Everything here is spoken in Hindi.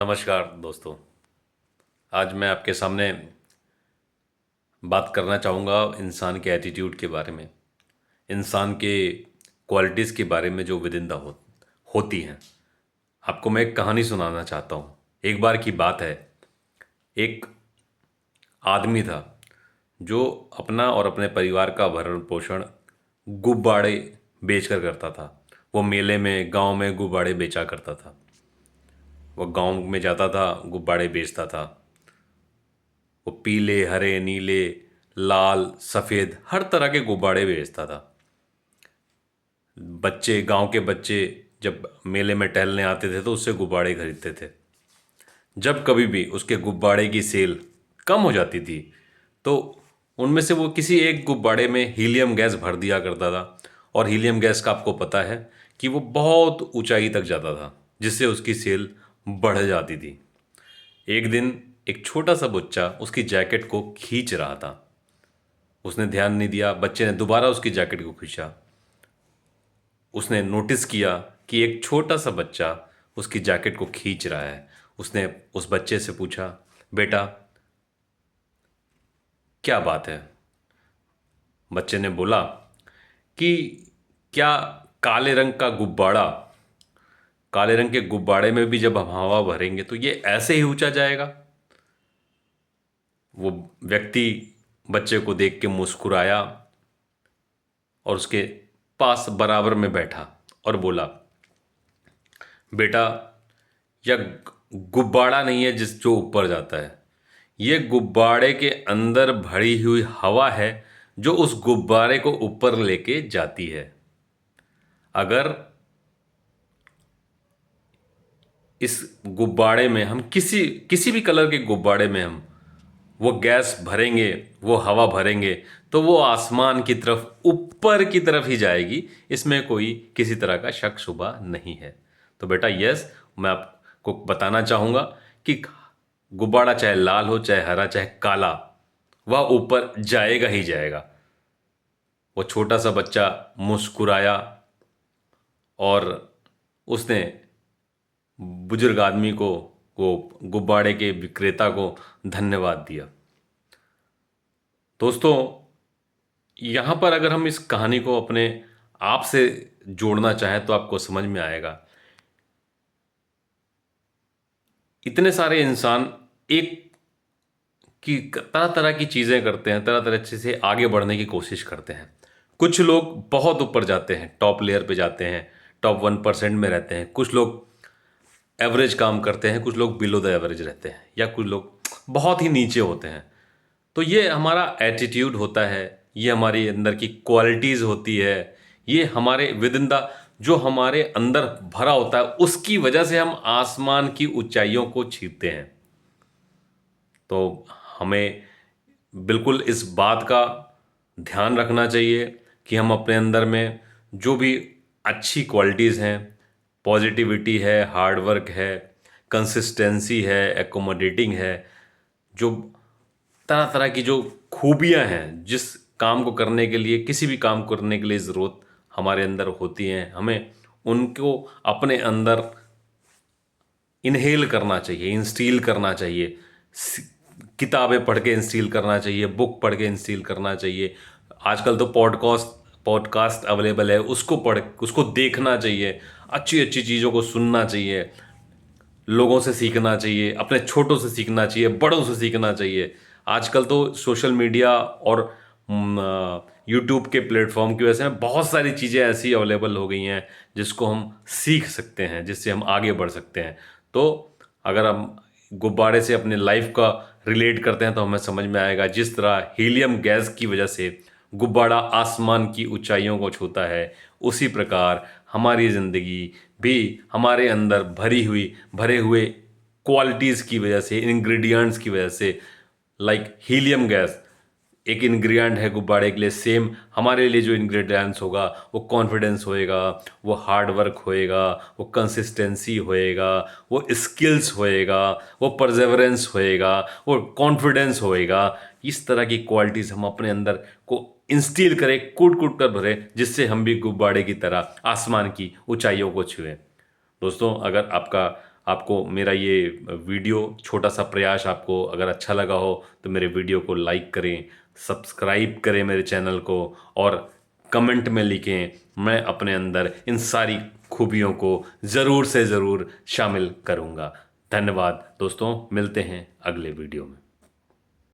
नमस्कार दोस्तों। आज मैं आपके सामने बात करना चाहूँगा इंसान के एटीट्यूड के बारे में, इंसान के क्वालिटीज़ के बारे में जो विदिन होती हैं। आपको मैं एक कहानी सुनाना चाहता हूँ। एक बार की बात है, एक आदमी था जो अपना और अपने परिवार का भरण पोषण गुब्बारे बेचकर करता था। वो मेले में, गांव में गुब्बारे बेचा करता था। वो गांव में जाता था, गुब्बारे बेचता था। वो पीले, हरे, नीले, लाल, सफ़ेद हर तरह के गुब्बारे बेचता था। बच्चे, गांव के बच्चे जब मेले में टहलने आते थे तो उससे गुब्बारे खरीदते थे। जब कभी भी उसके गुब्बारे की सेल कम हो जाती थी तो उनमें से वो किसी एक गुब्बारे में हीलियम गैस भर दिया करता था। और हीलियम गैस का आपको पता है कि वो बहुत ऊंचाई तक जाता था, जिससे उसकी सेल बढ़ जाती थी। एक दिन एक छोटा सा बच्चा उसकी जैकेट को खींच रहा था। उसने ध्यान नहीं दिया, बच्चे ने दोबारा उसकी जैकेट को खींचा। उसने नोटिस किया कि एक छोटा सा बच्चा उसकी जैकेट को खींच रहा है। उसने उस बच्चे से पूछा, बेटा क्या बात है? बच्चे ने बोला कि क्या काले रंग का गुब्बारा, काले रंग के गुब्बारे में भी जब हम हवा भरेंगे तो ये ऐसे ही ऊंचा जाएगा? वो व्यक्ति बच्चे को देख के मुस्कुराया और उसके पास बराबर में बैठा और बोला, बेटा यह गुब्बारा नहीं है जिस जो ऊपर जाता है। ये गुब्बारे के अंदर भरी हुई हवा है जो उस गुब्बारे को ऊपर लेके जाती है। अगर इस गुब्बारे में हम किसी किसी भी कलर के गुब्बारे में हम वो गैस भरेंगे, वो हवा भरेंगे, तो वो आसमान की तरफ, ऊपर की तरफ ही जाएगी। इसमें कोई किसी तरह का शक शुबा नहीं है। तो बेटा यस, मैं आपको बताना चाहूँगा कि गुब्बारा चाहे लाल हो, चाहे हरा, चाहे काला, वह ऊपर जाएगा ही जाएगा। वो छोटा सा बच्चा मुस्कुराया और उसने बुजुर्ग आदमी को, वो गुब्बारे के विक्रेता को धन्यवाद दिया। दोस्तों, यहाँ पर अगर हम इस कहानी को अपने आप से जोड़ना चाहें तो आपको समझ में आएगा। इतने सारे इंसान एक की तरह तरह की चीज़ें करते हैं, तरह तरह से आगे बढ़ने की कोशिश करते हैं। कुछ लोग बहुत ऊपर जाते हैं, टॉप लेयर पे जाते हैं, टॉप 1% में रहते हैं। कुछ लोग एवरेज काम करते हैं, कुछ लोग बिलो द एवरेज रहते हैं, या कुछ लोग बहुत ही नीचे होते हैं। तो ये हमारा एटीट्यूड होता है, ये हमारी अंदर की क्वालिटीज़ होती है, ये हमारे विद इन द जो हमारे अंदर भरा होता है, उसकी वजह से हम आसमान की ऊंचाइयों को छीनते हैं। तो हमें बिल्कुल इस बात का ध्यान रखना चाहिए कि हम अपने अंदर में जो भी अच्छी क्वालिटीज़ हैं, पॉजिटिविटी है, हार्ड वर्क है, कंसिस्टेंसी है, एकोमोडेटिंग है, जो तरह तरह की जो खूबियां हैं, जिस काम को करने के लिए, किसी भी काम करने के लिए ज़रूरत हमारे अंदर होती हैं, हमें उनको अपने अंदर इनहेल करना चाहिए, इंस्टील करना चाहिए। किताबें पढ़ के इंस्टील करना चाहिए, बुक पढ़ के इंस्टील करना चाहिए। आजकल तो पॉडकास्ट पॉडकास्ट अवेलेबल है, उसको पढ़, उसको देखना चाहिए, अच्छी अच्छी चीज़ों को सुनना चाहिए, लोगों से सीखना चाहिए, अपने छोटों से सीखना चाहिए, बड़ों से सीखना चाहिए। आजकल तो सोशल मीडिया और यूट्यूब के प्लेटफॉर्म की वजह से बहुत सारी चीज़ें ऐसी अवेलेबल हो गई हैं जिसको हम सीख सकते हैं, जिससे हम आगे बढ़ सकते हैं। तो अगर हम गुब्बारे से अपने लाइफ का रिलेट करते हैं तो हमें समझ में आएगा, जिस तरह हीलियम गैस की वजह से गुब्बारा आसमान की ऊंचाइयों को छूता है, उसी प्रकार हमारी ज़िंदगी भी हमारे अंदर भरे हुए क्वालिटीज़ की वजह से, इंग्रेडिएंट्स की वजह से, लाइक हीलियम गैस एक इंग्रेडिएंट है गुब्बारे के लिए, सेम हमारे लिए जो इंग्रेडिएंट्स होगा वो कॉन्फिडेंस होएगा, वो हार्ड वर्क होएगा, वो कंसिस्टेंसी होएगा, वो स्किल्स होएगा, वो परसेवरेंस होएगा, वो कॉन्फिडेंस होएगा। इस तरह की क्वालिटीज़ हम अपने अंदर को इंस्टिल करें, कूट कूट कर भरें, जिससे हम भी गुब्बारे की तरह आसमान की ऊंचाइयों को छुएं। दोस्तों, अगर आपको मेरा ये वीडियो छोटा सा प्रयास आपको अगर अच्छा लगा हो तो मेरे वीडियो को लाइक करें, सब्सक्राइब करें मेरे चैनल को, और कमेंट में लिखें। मैं अपने अंदर इन सारी खूबियों को ज़रूर से ज़रूर शामिल करूँगा। धन्यवाद दोस्तों, मिलते हैं अगले वीडियो में।